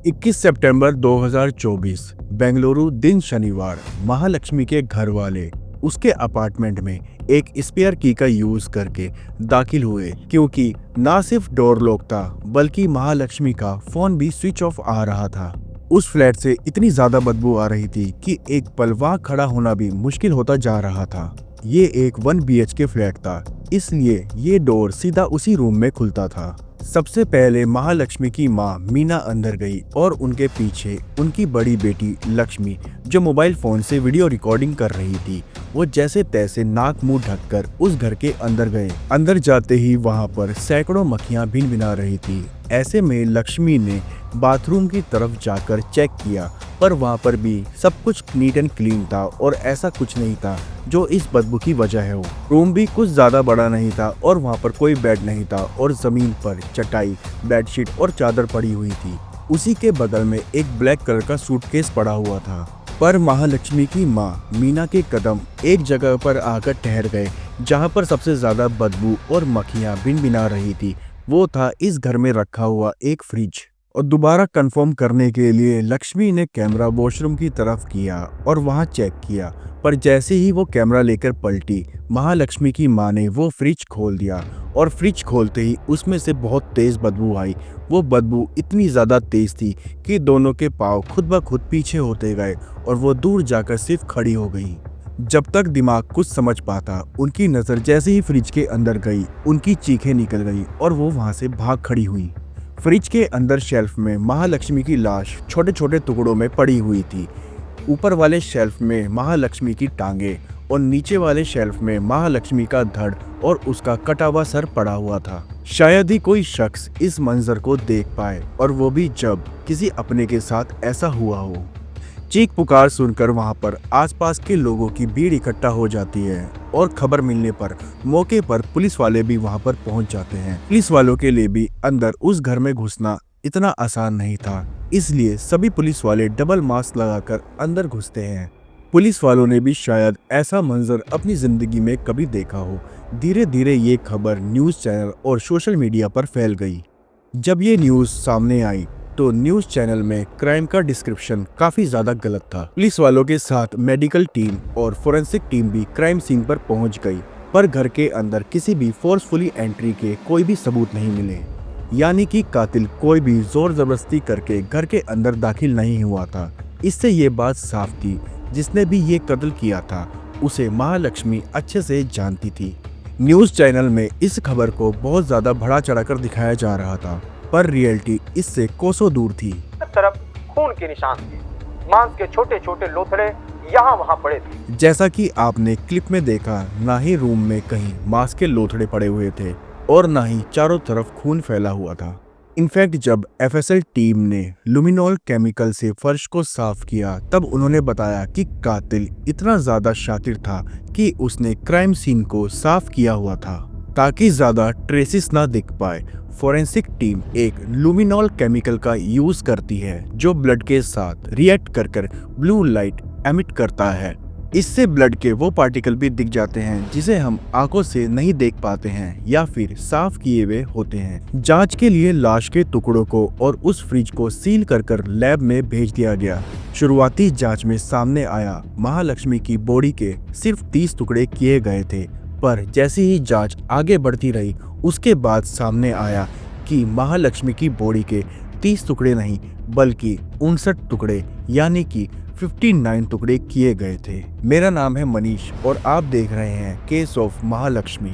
21 सितंबर 2024 बेंगलुरु, दिन शनिवार। महालक्ष्मी के घर वाले उसके अपार्टमेंट में एक स्पेयर की का यूज करके दाखिल हुए, क्योंकि ना सिर्फ डोर लॉक था बल्कि महालक्ष्मी का फोन भी स्विच ऑफ आ रहा था। उस फ्लैट से इतनी ज्यादा बदबू आ रही थी कि एक पल वहां खड़ा होना भी मुश्किल होता जा रहा था। ये एक 1 BHK फ्लैट था, इसलिए ये डोर सीधा उसी रूम में खुलता था। सबसे पहले महालक्ष्मी की मां मीना अंदर गई और उनके पीछे उनकी बड़ी बेटी लक्ष्मी, जो मोबाइल फोन से वीडियो रिकॉर्डिंग कर रही थी। वो जैसे तैसे नाक मुंह ढककर उस घर के अंदर गए। अंदर जाते ही वहां पर सैकड़ों मक्खियां भिनभिना रही थी। ऐसे में लक्ष्मी ने बाथरूम की तरफ जाकर चेक किया, पर वहां पर भी सब कुछ नीट एंड क्लीन था और ऐसा कुछ नहीं था जो इस बदबू की वजह हो। रूम भी कुछ ज्यादा बड़ा नहीं था और वहां पर कोई बेड नहीं था और जमीन पर चटाई, बेडशीट और चादर पड़ी हुई थी। उसी के बगल में एक ब्लैक कलर का सूटकेस पड़ा हुआ था। पर महालक्ष्मी की मां मीना के कदम एक जगह पर आकर ठहर गए जहां पर सबसे ज्यादा बदबू और मक्खियां भिनभिना रही थी। वो था इस घर में रखा हुआ एक फ्रिज। और दोबारा कंफर्म करने के लिए लक्ष्मी ने कैमरा वॉशरूम की तरफ किया और वहां चेक किया, पर जैसे ही वो कैमरा लेकर पलटी, महालक्ष्मी की मां ने वो फ्रिज खोल दिया और फ्रिज खोलते ही उसमें से बहुत तेज बदबू आई। वो बदबू इतनी ज्यादा तेज थी कि दोनों के पाँव खुद ब खुद पीछे होते गए और वो दूर जाकर सिर्फ खड़ी हो गई। जब तक दिमाग कुछ समझ पाता, उनकी नजर जैसे ही फ्रिज के अंदर गई, उनकी चीखें निकल गई और वो वहां से भाग खड़ी हुई। फ्रिज के अंदर शेल्फ में महालक्ष्मी की लाश छोटे छोटे टुकड़ों में पड़ी हुई थी। ऊपर वाले शेल्फ में महालक्ष्मी की टांगे और नीचे वाले शेल्फ में महालक्ष्मी का धड़ और उसका कटा हुआ सर पड़ा हुआ था। शायद ही कोई शख्स इस मंजर को देख पाए, और वो भी जब किसी अपने के साथ ऐसा हुआ हो। चीख पुकार सुनकर वहां पर आसपास के लोगों की भीड़ इकट्ठा हो जाती है और खबर मिलने पर मौके पर पुलिस वाले भी वहां पर पहुंच जाते हैं। पुलिस वालों के लिए भी अंदर उस घर में घुसना इतना आसान नहीं था, इसलिए सभी पुलिस वाले डबल मास्क लगाकर अंदर घुसते हैं। पुलिस वालों ने भी शायद ऐसा मंजर अपनी जिंदगी में कभी देखा हो। धीरे धीरे ये खबर न्यूज चैनल और सोशल मीडिया पर फैल गई। जब ये न्यूज सामने आई तो न्यूज चैनल में क्राइम का डिस्क्रिप्शन काफी ज्यादा गलत था। पुलिस वालों के साथ मेडिकल टीम और फोरेंसिक टीम भी क्राइम सीन पर पहुंच गई, पर घर के अंदर किसी भी फोर्सफुली एंट्री के कोई भी सबूत नहीं मिले। यानी कि कातिल कोई भी जोर जबरदस्ती करके घर के अंदर दाखिल नहीं हुआ था। इससे ये बात साफ थी, जिसने भी ये कत्ल किया था उसे महालक्ष्मी अच्छे से जानती थी। न्यूज चैनल में इस खबर को बहुत ज्यादा बढ़ा चढ़ाकर दिखाया जा रहा था, पर रियलिटी इससे कोसों दूर थी। सब तरफ खून के निशान थे, मांस के छोटे छोटे लोथड़े यहाँ वहाँ पड़े थे। जैसा कि आपने क्लिप में देखा, ना ही रूम में कहीं मांस के लोथड़े पड़े हुए थे और ना ही चारों तरफ खून फैला हुआ था। इनफैक्ट जब FSL टीम ने लुमिनॉल केमिकल से फर्श को साफ किया, तब उन्होंने बताया कि कातिल इतना ज्यादा शातिर था कि उसने क्राइम सीन को साफ किया हुआ था ताकि ज्यादा ट्रेसेस ना दिख पाए। फोरेंसिक टीम एक लुमिनॉल केमिकल का यूज करती है जो ब्लड के साथ रिएक्ट कर ब्लू लाइट एमिट करता है। इससे ब्लड के वो पार्टिकल भी दिख जाते हैं जिसे हम आंखों से नहीं देख पाते हैं या फिर साफ किए हुए होते हैं। जांच के लिए लाश के टुकड़ों को और उस फ्रिज को सील कर लैब में भेज दिया गया। शुरुआती जांच में सामने आया महालक्ष्मी की बॉडी के सिर्फ 30 टुकड़े किए गए थे, पर जैसे ही जांच आगे बढ़ती रही उसके बाद सामने आया कि महालक्ष्मी की बॉडी के 30 टुकड़े नहीं बल्कि 59 टुकड़े यानी कि 59 टुकड़े किए गए थे। मेरा नाम है मनीष और आप देख रहे हैं केस ऑफ महालक्ष्मी।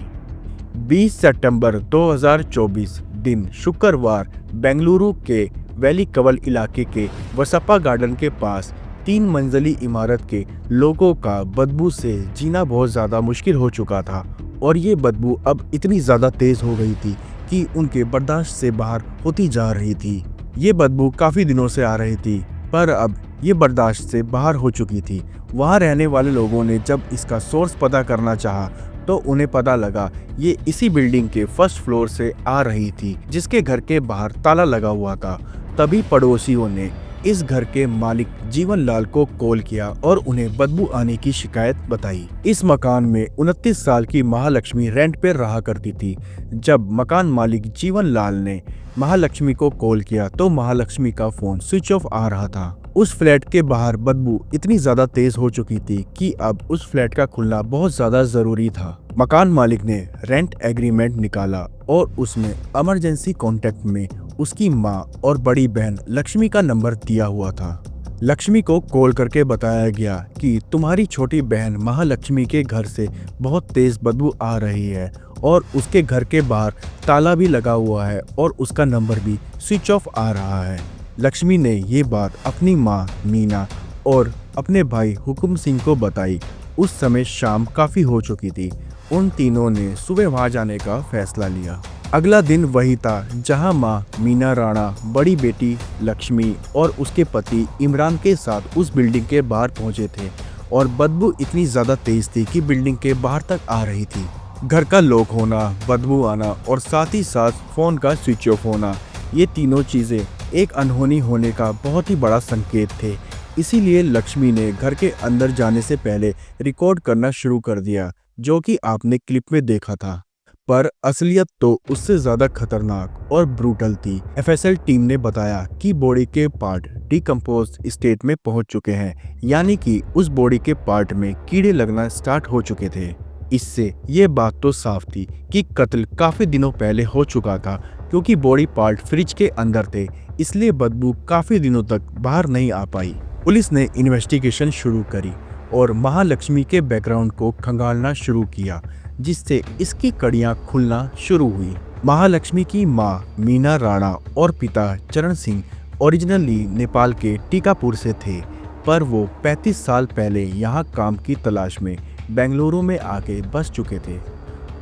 20 सितंबर 2024 दिन शुक्रवार बेंगलुरु के वैली कवल इलाके के वसप्पा गार्डन के पास 3 मंजिली इमारत के लोगों का बदबू से जीना बहुत ज़्यादा मुश्किल हो चुका था, और ये बदबू अब इतनी ज़्यादा तेज़ हो गई थी कि उनके बर्दाश्त से बाहर होती जा रही थी। ये बदबू काफ़ी दिनों से आ रही थी, पर अब ये बर्दाश्त से बाहर हो चुकी थी। वहाँ रहने वाले लोगों ने जब इसका सोर्स पता करना चाहा तो उन्हें पता लगा ये इसी बिल्डिंग के फर्स्ट फ्लोर से आ रही थी, जिसके घर के बाहर ताला लगा हुआ था। तभी पड़ोसियों ने इस घर के मालिक जीवन लाल को कॉल किया और उन्हें बदबू आने की शिकायत बताई। इस मकान में 29 साल की महालक्ष्मी रेंट पर रहा करती थी। जब मकान मालिक जीवन लाल ने महालक्ष्मी को कॉल किया तो महालक्ष्मी का फोन स्विच ऑफ आ रहा था। उस फ्लैट के बाहर बदबू इतनी ज्यादा तेज हो चुकी थी कि अब उस फ्लैट का खुलना बहुत ज्यादा जरूरी था। मकान मालिक ने रेंट एग्रीमेंट निकाला और उसमें इमरजेंसी कॉन्टेक्ट में उसकी माँ और बड़ी बहन लक्ष्मी का नंबर दिया हुआ था। लक्ष्मी को कॉल करके बताया गया कि तुम्हारी छोटी बहन महालक्ष्मी के घर से बहुत तेज बदबू आ रही है और उसके घर के बाहर ताला भी लगा हुआ है और उसका नंबर भी स्विच ऑफ आ रहा है। लक्ष्मी ने ये बात अपनी माँ मीना और अपने भाई हुकुम सिंह को बताई। उस समय शाम काफ़ी हो चुकी थी। उन तीनों ने सुबह वहाँ जाने का फैसला लिया। अगला दिन वही था जहां माँ मीना राणा बड़ी बेटी लक्ष्मी और उसके पति इमरान के साथ उस बिल्डिंग के बाहर पहुंचे थे और बदबू इतनी ज़्यादा तेज थी कि बिल्डिंग के बाहर तक आ रही थी। घर का लॉक होना, बदबू आना और साथ ही साथ फ़ोन का स्विच ऑफ होना, ये तीनों चीज़ें एक अनहोनी होने का बहुत ही बड़ा संकेत थे। इसीलिए लक्ष्मी ने घर के अंदर जाने से पहले रिकॉर्ड करना शुरू कर दिया, जो कि आपने क्लिप में देखा था। पर असलियत तो उससे ज़्यादा खतरनाक और ब्रूटल थी। एफएसएल टीम ने बताया कि बॉडी के पार्ट डिकम्पोज स्टेट में पहुंच चुके हैं, यानी कि उस बॉडी के पार्ट में कीड़े लगना स्टार्ट हो चुके थे। इससे ये बात तो साफ थी कि कत्ल काफ़ी दिनों पहले हो चुका था, क्योंकि बॉडी पार्ट फ्रिज के अंदर थे, इसलिए बदबू काफ़ी दिनों तक बाहर नहीं आ पाई। पुलिस ने इन्वेस्टिगेशन शुरू करी और महालक्ष्मी के बैकग्राउंड को खंगालना शुरू किया, जिससे इसकी कड़ियां खुलना शुरू हुई। महालक्ष्मी की मां मीना राणा और पिता चरण सिंह ओरिजिनली नेपाल के टीकापुर से थे, पर वो 35 साल पहले यहां काम की तलाश में बेंगलुरु में आके बस चुके थे।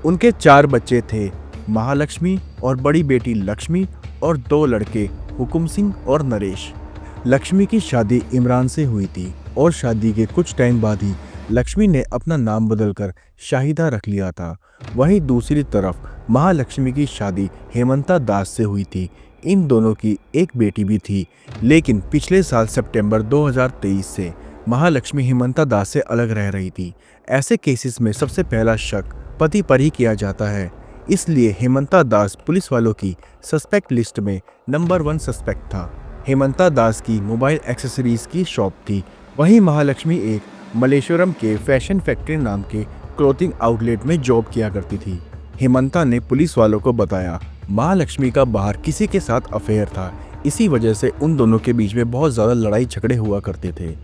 उनके 4 बच्चे थे, महालक्ष्मी और बड़ी बेटी लक्ष्मी और 2 लड़के हुकुम सिंह और नरेश। लक्ष्मी की शादी इमरान से हुई थी और शादी के कुछ टाइम बाद ही लक्ष्मी ने अपना नाम बदलकर शाहिदा रख लिया था। वहीं दूसरी तरफ महालक्ष्मी की शादी हेमंता दास से हुई थी। इन दोनों की एक बेटी भी थी, लेकिन पिछले साल सितंबर 2023 से महालक्ष्मी हेमंता दास से अलग रह रही थी। ऐसे केसेस में सबसे पहला शक पति पर ही किया जाता है, इसलिए हेमंता दास पुलिस वालों की सस्पेक्ट लिस्ट में नंबर 1 सस्पेक्ट था। हेमंता दास की मोबाइल एक्सेसरीज की शॉप थी। वहीं महालक्ष्मी एक मलेश्वरम के फैशन फैक्ट्री नाम के क्लोथिंग आउटलेट में जॉब किया करती थी। हेमंता ने पुलिस वालों को बताया महालक्ष्मी का बाहर किसी के साथ अफेयर था, इसी वजह से उन दोनों के बीच में बहुत ज़्यादा लड़ाई झगड़े हुआ करते थे।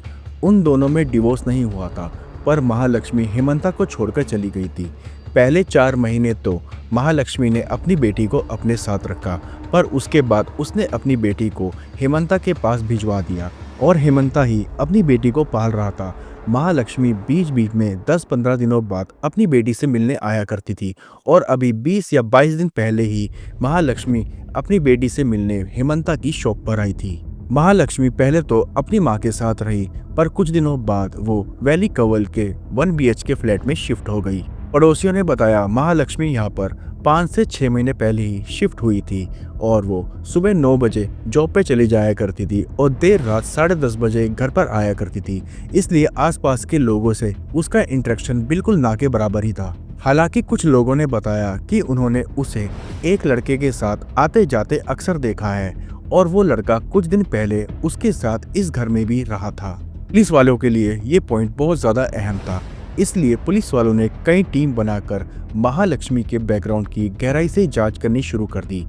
उन दोनों में डिवोर्स नहीं हुआ था, पर महालक्ष्मी हेमंता को छोड़कर चली गई थी। पहले 4 महीने तो महालक्ष्मी ने अपनी बेटी को अपने साथ रखा, पर उसके बाद उसने अपनी बेटी को हेमंता के पास भिजवा दिया और हेमंता ही अपनी बेटी को पाल रहा था। महालक्ष्मी बीच बीच में 10-15 दिनों बाद अपनी बेटी से मिलने आया करती थी और अभी 20 या 22 दिन पहले ही महालक्ष्मी अपनी बेटी से मिलने हेमंता की शॉप पर आई थी। महालक्ष्मी पहले तो अपनी मां के साथ रही, पर कुछ दिनों बाद वो वैली कवल के 1 BHK फ्लैट में शिफ्ट हो गई। पड़ोसियों ने बताया महालक्ष्मी यहाँ पर 5 से 6 महीने पहले ही शिफ्ट हुई थी और वो सुबह 9 बजे जॉब पे चली जाया करती थी और देर रात 10:30 बजे घर पर आया करती थी, इसलिए आसपास के लोगों से उसका इंटरेक्शन बिल्कुल ना के बराबर ही था। हालांकि कुछ लोगों ने बताया कि उन्होंने उसे एक लड़के के साथ आते जाते अक्सर देखा है और वो लड़का कुछ दिन पहले उसके साथ इस घर में भी रहा था। पुलिस वालों के लिए ये पॉइंट बहुत ज़्यादा अहम था, इसलिए पुलिस वालों ने कई टीम बनाकर महालक्ष्मी के बैकग्राउंड की गहराई से जांच करनी शुरू कर दी।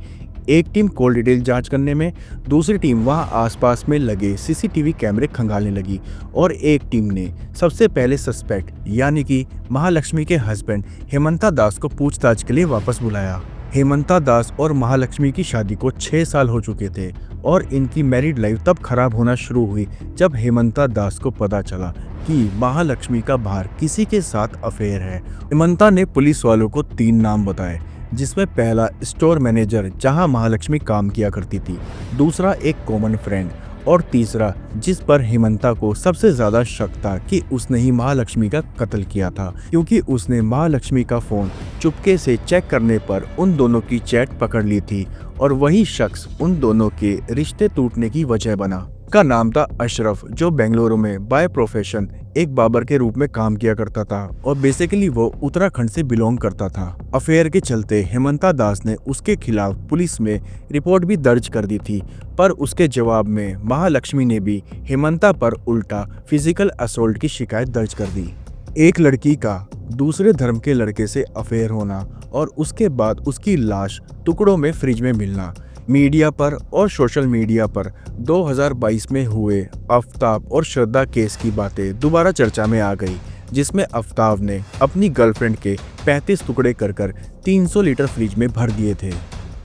एक टीम कॉल डिटेल जांच करने में, दूसरी टीम वहां आसपास में लगे सीसीटीवी कैमरे खंगालने लगी और एक टीम ने सबसे पहले सस्पेक्ट यानी कि महालक्ष्मी के हस्बैंड हेमंता दास को पूछताछ के लिए वापस बुलाया। हेमंता दास और महालक्ष्मी की शादी को 6 साल हो चुके थे और इनकी मैरिड लाइफ तब खराब होना शुरू हुई जब हेमंता दास को पता चला कि महालक्ष्मी का बाहर किसी के साथ अफेयर है। हेमंता ने पुलिस वालों को 3 नाम बताए, जिसमें पहला स्टोर मैनेजर जहां महालक्ष्मी काम किया करती थी, दूसरा एक कॉमन फ्रेंड और तीसरा जिस पर हेमंता को सबसे ज्यादा शक था कि उसने ही महालक्ष्मी का कत्ल किया था, क्योंकि उसने महालक्ष्मी का फोन चुपके से चेक करने पर उन दोनों की चैट पकड़ ली थी और वही शख्स उन दोनों के रिश्ते टूटने की वजह बना। उसका नाम था अशरफ, जो बेंगलुरु में बाय प्रोफेशन एक बार्बर के रूप में काम किया करता था और बेसिकली वो उत्तराखंड से बिलोंग करता था। अफेयर के चलते हेमंता दास ने उसके खिलाफ पुलिस में रिपोर्ट भी दर्ज कर दी थी, पर उसके जवाब में महालक्ष्मी ने भी हेमंता पर उल्टा फिजिकल असोल्ट की शिकायत दर्ज कर दी। एक लड़की का दूसरे धर्म के लड़के से अफेयर होना और उसके बाद उसकी लाश टुकड़ों में फ्रिज में मिलना मीडिया पर और सोशल मीडिया पर 2022 में हुए आफ्ताब और श्रद्धा केस की बातें दोबारा चर्चा में आ गई, जिसमें आफ्ताब ने अपनी गर्लफ्रेंड के 35 टुकड़े कर 300 लीटर फ्रिज में भर दिए थे।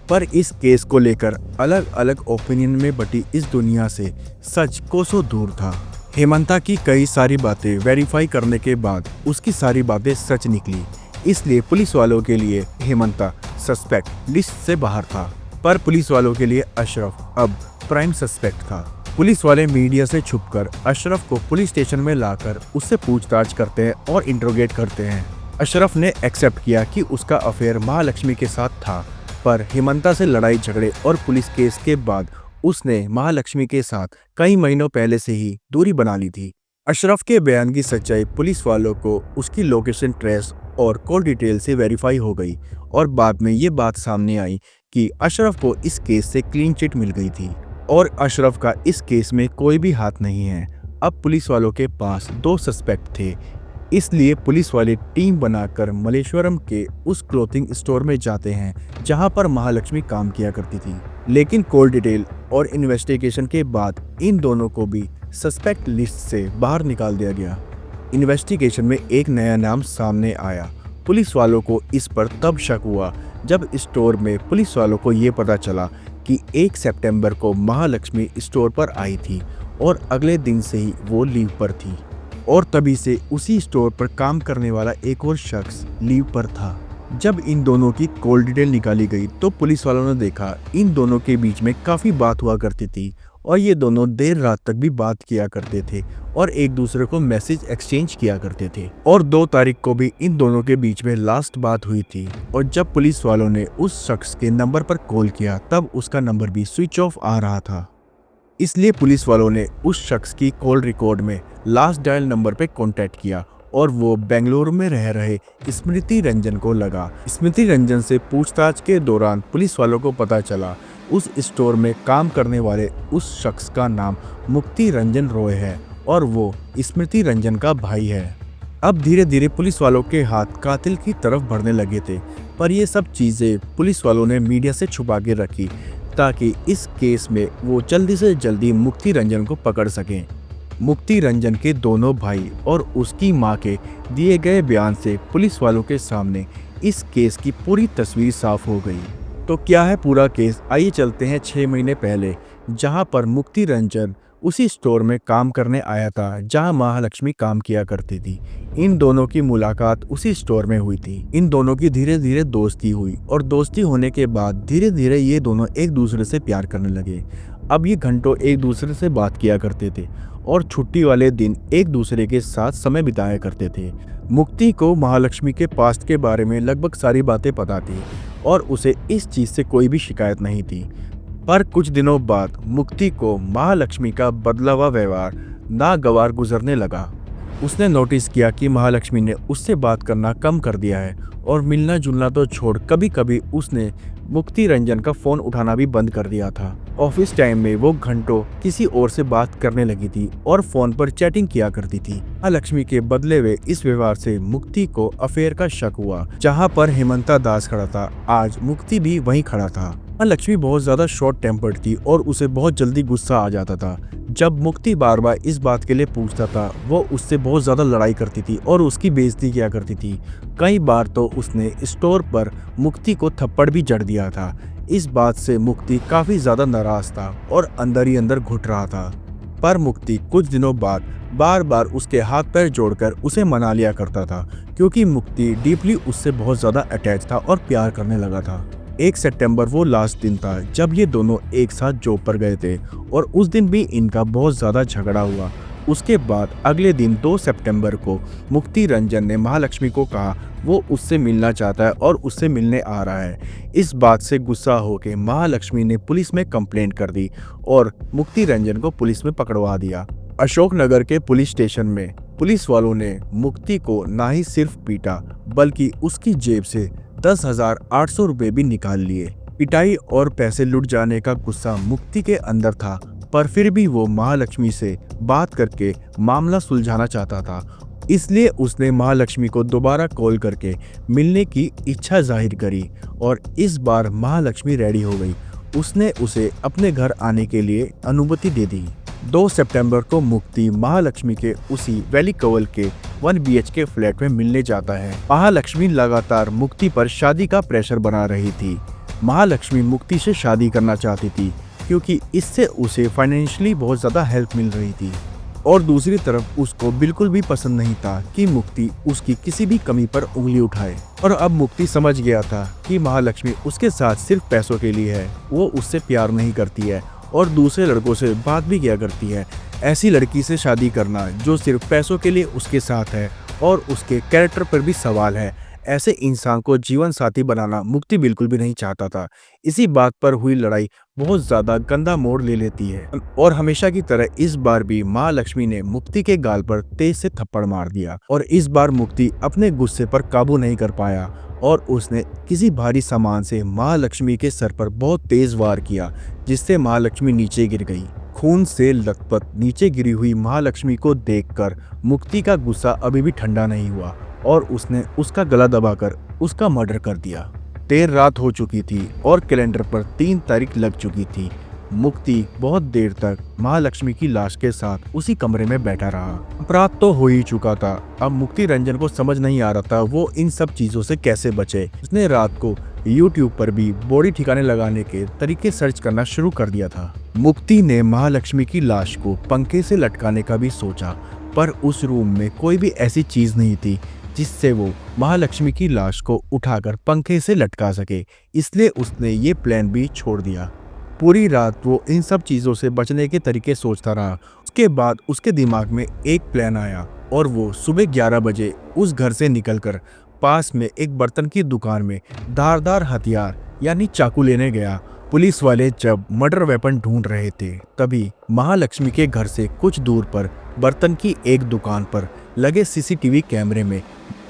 पर इस केस को लेकर अलग अलग ओपिनियन में बटी इस दुनिया से सच कोसों दूर था। हेमंता की कई सारी बातें वेरीफाई करने के बाद उसकी सारी बातें सच निकली, इसलिए पुलिस वालों के लिए हेमंता सस्पेक्ट लिस्ट से बाहर था, पर पुलिस वालों के लिए अशरफ अब प्राइम सस्पेक्ट था। पुलिस वाले मीडिया से छुपकर अशरफ को पुलिस स्टेशन में लाकर उससे पूछताछ करते हैं और इंट्रोगेट करते हैं। अशरफ ने एक्सेप्ट किया कि उसका अफेयर महालक्ष्मी के साथ था, पर हेमंता से लड़ाई झगड़े और पुलिस केस के बाद उसने महालक्ष्मी के साथ कई महीनों पहले से ही दूरी बना ली थी। अशरफ के बयान की सच्चाई पुलिस वालों को उसकी लोकेशन ट्रेस और कॉल डिटेल से वेरीफाई हो गई और बाद में ये बात सामने आई कि अशरफ को इस केस से क्लीन चिट मिल गई थी और अशरफ का इस केस में कोई भी हाथ नहीं है। अब पुलिस वालों के पास 2 सस्पेक्ट थे, इसलिए पुलिस वाले टीम बनाकर मलेश्वरम के उस क्लोथिंग स्टोर में जाते हैं जहां पर महालक्ष्मी काम किया करती थी। लेकिन कॉल डिटेल और इन्वेस्टिगेशन के बाद इन दोनों को भी सस्पेक्ट लिस्ट से बाहर निकाल दिया गया। इन्वेस्टिगेशन में एक नया नाम सामने आया। पुलिस वालों को इस पर तब शक हुआ जब स्टोर में पुलिस वालों को ये पता चला कि 1 सितंबर को महालक्ष्मी स्टोर पर आई थी और अगले दिन से ही वो लीव पर थी और तभी से उसी स्टोर पर काम करने वाला एक और शख्स लीव पर था। जब इन दोनों की कॉल डिटेल निकाली गई तो पुलिस वालों ने देखा इन दोनों के बीच में काफ़ी बात हुआ करती थी और ये दोनों देर रात तक भी बात किया करते थे और एक दूसरे को मैसेज एक्सचेंज किया करते थे। और 2 तारीख को भी इन दोनों के बीच में लास्ट बात हुई थी और जब पुलिस वालों ने उस शख्स के नंबर पर कॉल किया तब उसका नंबर भी स्विच ऑफ आ रहा था। इसलिए पुलिस वालों ने उस शख्स की कॉल रिकॉर्ड में लास्ट डायल नंबर पर कॉन्टैक्ट किया और वो बेंगलुरु में रह रहे स्मृति रंजन को लगा। स्मृति रंजन से पूछताछ के दौरान पुलिस वालों को पता चला उस स्टोर में काम करने वाले उस शख्स का नाम मुक्ति रंजन रॉय है और वो स्मृति रंजन का भाई है। अब धीरे धीरे पुलिस वालों के हाथ कातिल की तरफ बढ़ने लगे थे, पर ये सब चीज़ें पुलिस वालों ने मीडिया से छुपा के रखी ताकि इस केस में वो जल्दी से जल्दी मुक्ति रंजन को पकड़ सकें। मुक्ति रंजन के दोनों भाई और उसकी मां के दिए गए बयान से पुलिस वालों के सामने इस केस की पूरी तस्वीर साफ हो गई। तो क्या है पूरा केस, आइए चलते हैं 6 महीने पहले, जहां पर मुक्ति रंजन उसी स्टोर में काम करने आया था जहां महालक्ष्मी काम किया करती थी। इन दोनों की मुलाकात उसी स्टोर में हुई थी। इन दोनों की धीरे धीरे दोस्ती हुई और दोस्ती होने के बाद धीरे धीरे ये दोनों एक दूसरे से प्यार करने लगे। अब ये घंटों एक दूसरे से बात किया करते थे और छुट्टी वाले दिन एक दूसरे के साथ समय बिताया करते थे। मुक्ति को महालक्ष्मी के पास्ट के बारे में लगभग सारी बातें पता थी और उसे इस चीज़ से कोई भी शिकायत नहीं थी। पर कुछ दिनों बाद मुक्ति को महालक्ष्मी का बदलावा व्यवहार नागवार गुजरने लगा। उसने नोटिस किया कि महालक्ष्मी ने उससे बात करना कम कर दिया है और मिलना जुलना तो छोड़ कभी कभी उसने मुक्ति रंजन का फ़ोन उठाना भी बंद कर दिया था। ऑफिस टाइम में वो घंटों किसी और से बात करने लगी थी और फ़ोन पर चैटिंग किया करती थी। महालक्ष्मी के बदले हुए इस व्यवहार से मुक्ति को अफेयर का शक हुआ। जहां पर हेमंता दास खड़ा था, आज मुक्ति भी वहीं खड़ा था। लक्ष्मी बहुत ज़्यादा शॉर्ट टेम्पर्ड थी और उसे बहुत जल्दी गुस्सा आ जाता था। जब मुक्ति बार बार इस बात के लिए पूछता था, वो उससे बहुत ज़्यादा लड़ाई करती थी और उसकी बेइज्जती किया करती थी। कई बार तो उसने स्टोर पर मुक्ति को थप्पड़ भी जड़ दिया था। इस बात से मुक्ति काफ़ी ज़्यादा नाराज़ था और अंदर ही अंदर घुट रहा था। पर मुक्ति कुछ दिनों बाद बार बार उसके हाथ पैर जोड़कर उसे मना लिया करता था, क्योंकि मुक्ति डीपली उससे बहुत ज़्यादा अटैच था और प्यार करने लगा था। 1 सितंबर वो लास्ट दिन था जब ये दोनों एक साथ जॉब पर गए थे और उस दिन भी इनका बहुत ज़्यादा झगड़ा हुआ। उसके बाद अगले दिन 2 सितंबर को मुक्ति रंजन ने महालक्ष्मी को कहा वो उससे मिलना चाहता है और उससे मिलने आ रहा है। इस बात से गुस्सा होकर महालक्ष्मी ने पुलिस में कंप्लेंट कर दी और मुक्ति रंजन को पुलिस में पकड़वा दिया। अशोकनगर के पुलिस स्टेशन में पुलिस वालों ने मुक्ति को ना ही सिर्फ पीटा बल्कि उसकी जेब से 10,800 रुपए भी निकाल लिए। पिटाई और पैसे लुट जाने का गुस्सा मुक्ति के अंदर था, पर फिर भी वो महालक्ष्मी से बात करके मामला सुलझाना चाहता था। इसलिए उसने महालक्ष्मी को दोबारा कॉल करके मिलने की इच्छा जाहिर करी और इस बार महालक्ष्मी रेडी हो गई। उसने उसे अपने घर आने के लिए अनुमति दे दी। 2 सितंबर को मुक्ति महालक्ष्मी के उसी वैली कवल के 1 BHK फ्लैट में मिलने जाता है। महालक्ष्मी लगातार मुक्ति पर शादी का प्रेशर बना रही थी। महालक्ष्मी मुक्ति से शादी करना चाहती थी क्योंकि इससे उसे फाइनेंशियली बहुत ज़्यादा हेल्प मिल रही थी और दूसरी तरफ उसको बिल्कुल भी पसंद नहीं था कि मुक्ति उसकी किसी भी कमी पर उंगली उठाए। और अब मुक्ति समझ गया था कि महालक्ष्मी उसके साथ सिर्फ पैसों के लिए है, वो उससे प्यार नहीं करती है और दूसरे लड़कों से बात भी किया करती है। ऐसी लड़की से शादी करना जो सिर्फ पैसों के लिए उसके साथ है और उसके कैरेक्टर पर भी सवाल है, ऐसे इंसान को जीवन साथी बनाना मुक्ति बिल्कुल भी नहीं चाहता था। इसी बात पर हुई लड़ाई बहुत ज्यादा गंदा मोड़ ले लेती है और हमेशा की तरह इस बार भी महालक्ष्मी ने मुक्ति के गाल पर तेज से थप्पड़ मार दिया और इस बार मुक्ति अपने गुस्से पर काबू नहीं कर पाया और उसने किसी भारी सामान से महालक्ष्मी के सर पर बहुत तेज वार किया, जिससे महालक्ष्मी नीचे गिर गई। खून से लथपथ नीचे गिरी हुई महालक्ष्मी को देखकर मुक्ति का गुस्सा अभी भी ठंडा नहीं हुआ और उसने उसका गला दबाकर उसका मर्डर कर दिया। देर रात हो चुकी थी और कैलेंडर पर 3 तारीख लग चुकी थी। मुक्ति बहुत देर तक महालक्ष्मी की लाश के साथ उसी कमरे में बैठा रहा। अपराध तो हो ही चुका था, अब मुक्ति रंजन को समझ नहीं आ रहा था वो इन सब चीजों से कैसे बचे। उसने रात को YouTube पर भी बॉडी ठिकाने लगाने के तरीके सर्च करना शुरू कर दिया था। मुक्ति ने महालक्ष्मी की लाश को पंखे से लटकाने का भी सोचा, पर उस रूम में कोई भी ऐसी चीज नहीं थी जिससे वो महालक्ष्मी की लाश को उठाकर पंखे से लटका सके, इसलिए उसने ये प्लान भी छोड़ दिया। पूरी रात वो इन सब चीज़ों से बचने के तरीके सोचता रहा। उसके बाद उसके दिमाग में एक प्लान आया और वो सुबह 11 बजे उस घर से निकलकर पास में एक बर्तन की दुकान में धारदार हथियार यानी चाकू लेने गया। पुलिस वाले जब मर्डर वेपन ढूंढ रहे थे तभी महालक्ष्मी के घर से कुछ दूर पर बर्तन की एक दुकान पर लगे CCTV कैमरे में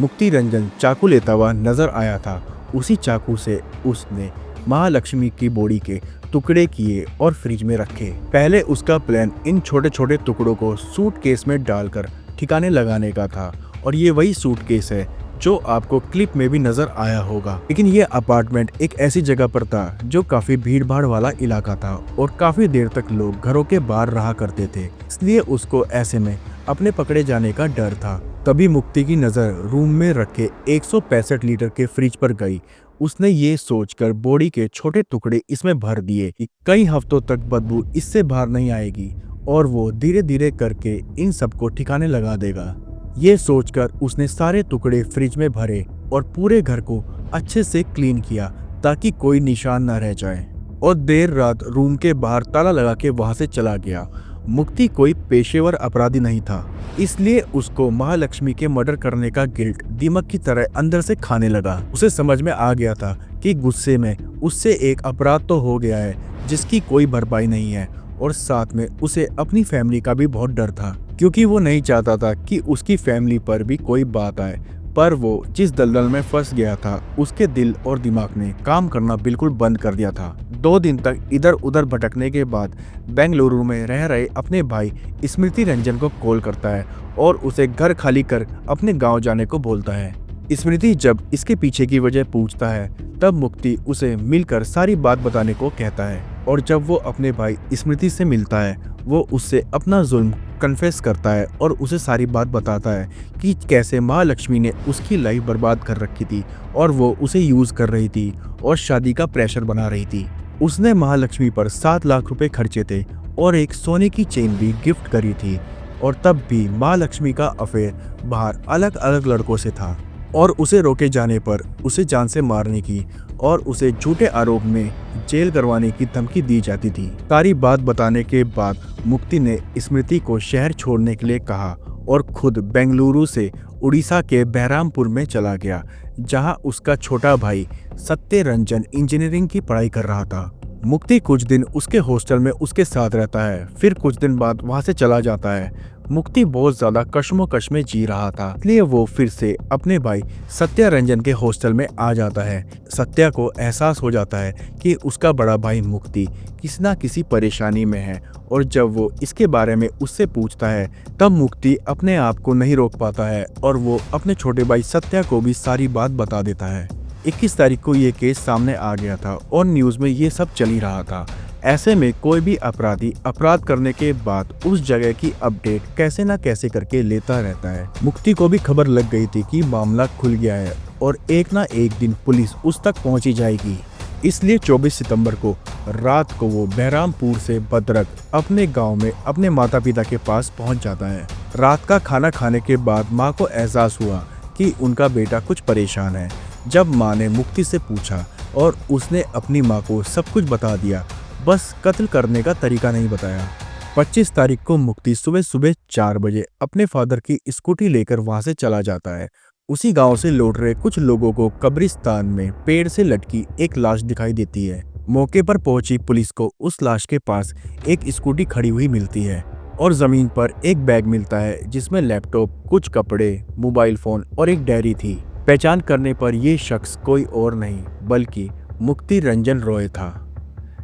मुक्ति रंजन चाकू लेता हुआ नजर आया था। उसी चाकू से उसने महालक्ष्मी की बॉडी के टुकड़े किए और फ्रिज में रखे। पहले उसका प्लान इन छोटे छोटे टुकड़ों को सूटकेस में डालकर ठिकाने लगाने का था और ये वही सूटकेस है जो आपको क्लिप में भी नजर आया होगा। लेकिन ये अपार्टमेंट एक ऐसी जगह पर था जो काफी भीड़ भाड़ वाला इलाका था और काफी देर तक लोग घरों के बाहर रहा करते थे, इसलिए उसको ऐसे में अपने पकड़े जाने का डर था। तभी मुक्ति की नजर रूम में रखे 165 लीटर के फ्रिज पर गई। उसने ये सोचकर बॉडी के छोटे टुकड़े इसमें भर दिए कि कई हफ्तों तक बदबू इससे बाहर नहीं आएगी और वो धीरे धीरे करके इन सबको ठिकाने लगा देगा। ये सोचकर उसने सारे टुकड़े फ्रिज में भरे और पूरे घर को अच्छे से क्लीन किया ताकि कोई निशान न रह जाए और देर रात रूम के बाहर ताला लगा के वहां से चला गया। मुक्ति कोई पेशेवर अपराधी नहीं था, इसलिए उसको महालक्ष्मी के मर्डर करने का गिल्ट दीमक की तरह अंदर से खाने लगा। उसे समझ में आ गया था कि गुस्से में उससे एक अपराध तो हो गया है जिसकी कोई भरपाई नहीं है और साथ में उसे अपनी फैमिली का भी बहुत डर था, क्योंकि वो नहीं चाहता था कि उसकी फैमिली पर भी कोई बात आए। पर वो जिस दलदल में फंस गया था उसके दिल और दिमाग ने काम करना बिल्कुल बंद कर दिया था। 2 दिन तक इधर उधर भटकने के बाद बेंगलुरु में रह रहे अपने भाई स्मृति रंजन को कॉल करता है और उसे घर खाली कर अपने गांव जाने को बोलता है। स्मृति जब इसके पीछे की वजह पूछता है तब मुक्ति उसे मिलकर सारी बात बताने को कहता है और जब वो अपने भाई स्मृति से मिलता है वो उससे अपना जुल्म कन्फेस करता है और उसे सारी बात बताता है कि कैसे महालक्ष्मी ने उसकी लाइफ बर्बाद कर रखी थी और वो उसे यूज कर रही थी और शादी का प्रेशर बना रही थी। उसने महालक्ष्मी पर 7 लाख रुपए खर्चे थे और एक सोने की चेन भी गिफ्ट करी थी और तब भी महालक्ष्मी का अफेयर बाहर अलग अलग लड़कों से था और उसे रोके जाने पर उसे जान से मारने की और उसे झूठे आरोप में जेल करवाने की धमकी दी जाती थी। सारी बात बताने के बाद मुक्ति ने स्मृति को शहर छोड़ने के लिए कहा और खुद बेंगलुरु से उड़ीसा के बहरामपुर में चला गया, जहां उसका छोटा भाई सत्य रंजन इंजीनियरिंग की पढ़ाई कर रहा था। मुक्ति कुछ दिन उसके हॉस्टल में उसके साथ रहता है, फिर कुछ दिन बाद वहां से चला जाता है। मुक्ति बहुत ज्यादा कश्मोकश में जी रहा था, इसलिए वो फिर से अपने भाई सत्य रंजन के हॉस्टल में आ जाता है। सत्या को एहसास हो जाता है कि उसका बड़ा भाई मुक्ति किसी ना किसी परेशानी में है, और जब वो इसके बारे में उससे पूछता है तब मुक्ति अपने आप को नहीं रोक पाता है और वो अपने छोटे भाई सत्या को भी सारी बात बता देता है। 21 तारीख को ये केस सामने आ गया था और न्यूज़ में ये सब चल ही रहा था। ऐसे में कोई भी अपराधी अपराध करने के बाद उस जगह की अपडेट कैसे ना कैसे करके लेता रहता है। मुक्ति को भी खबर लग गई थी कि मामला खुल गया है और एक ना एक दिन पुलिस उस तक पहुंची जाएगी। इसलिए 24 सितंबर को रात को वो बहरामपुर से भद्रक अपने गांव में अपने माता पिता के पास पहुंच जाता है। रात का खाना खाने के बाद माँ को एहसास हुआ कि उनका बेटा कुछ परेशान है। जब माँ ने मुक्ति से पूछा और उसने अपनी माँ को सब कुछ बता दिया, बस कत्ल करने का तरीका नहीं बताया। 25 तारीख को मुक्ति सुबह सुबह 4 बजे अपने फादर की स्कूटी लेकर वहां से चला जाता है। उसी गांव से लौट रहे कुछ लोगों को कब्रिस्तान में पेड़ से लटकी एक लाश दिखाई देती है। मौके पर पहुंची पुलिस को उस लाश के पास एक स्कूटी खड़ी हुई मिलती है और जमीन पर एक बैग मिलता है जिसमें लैपटॉप, कुछ कपड़े, मोबाइल फोन और एक डायरी थी। पहचान करने पर यह शख्स कोई और नहीं बल्कि मुक्ति रंजन रॉय था,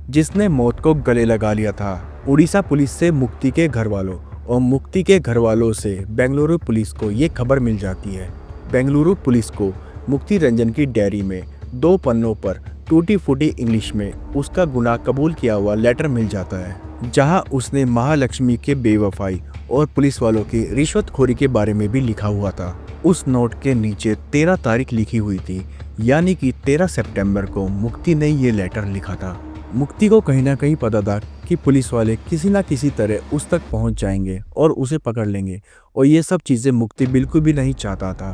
जिसने मौत को गले लगा लिया था। उड़ीसा पुलिस से मुक्ति के घर वालों और मुक्ति के घर वालों से बेंगलुरु पुलिस को ये खबर मिल जाती है। बेंगलुरु पुलिस को मुक्ति रंजन की डायरी में 2 पन्नों पर टूटी फूटी इंग्लिश में उसका गुनाह कबूल किया हुआ लेटर मिल जाता है, जहां उसने महालक्ष्मी के बेवफाई और पुलिस वालों की रिश्वतखोरी के बारे में भी लिखा हुआ था। उस नोट के नीचे 13 तारीख लिखी हुई थी, यानी कि 13 सितंबर को मुक्ति ने ये लेटर लिखा था। मुक्ति को कहीं ना कहीं पता था कि पुलिस वाले किसी ना किसी तरह उस तक पहुंच जाएंगे और उसे पकड़ लेंगे, और ये सब चीज़ें मुक्ति बिल्कुल भी नहीं चाहता था।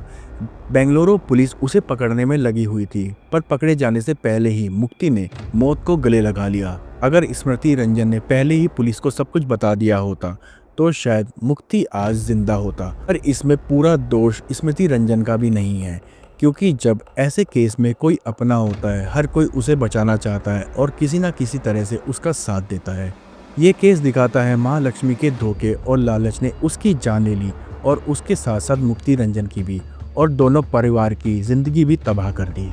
बेंगलुरु पुलिस उसे पकड़ने में लगी हुई थी, पर पकड़े जाने से पहले ही मुक्ति ने मौत को गले लगा लिया। अगर स्मृति रंजन ने पहले ही पुलिस को सब कुछ बता दिया होता तो शायद मुक्ति आज जिंदा होता। पर इसमें पूरा दोष स्मृति रंजन का भी नहीं है, क्योंकि जब ऐसे केस में कोई अपना होता है, हर कोई उसे बचाना चाहता है और किसी ना किसी तरह से उसका साथ देता है। ये केस दिखाता है महालक्ष्मी के धोखे और लालच ने उसकी जान ले ली और उसके साथ साथ मुक्ति रंजन की भी, और दोनों परिवार की जिंदगी भी तबाह कर दी।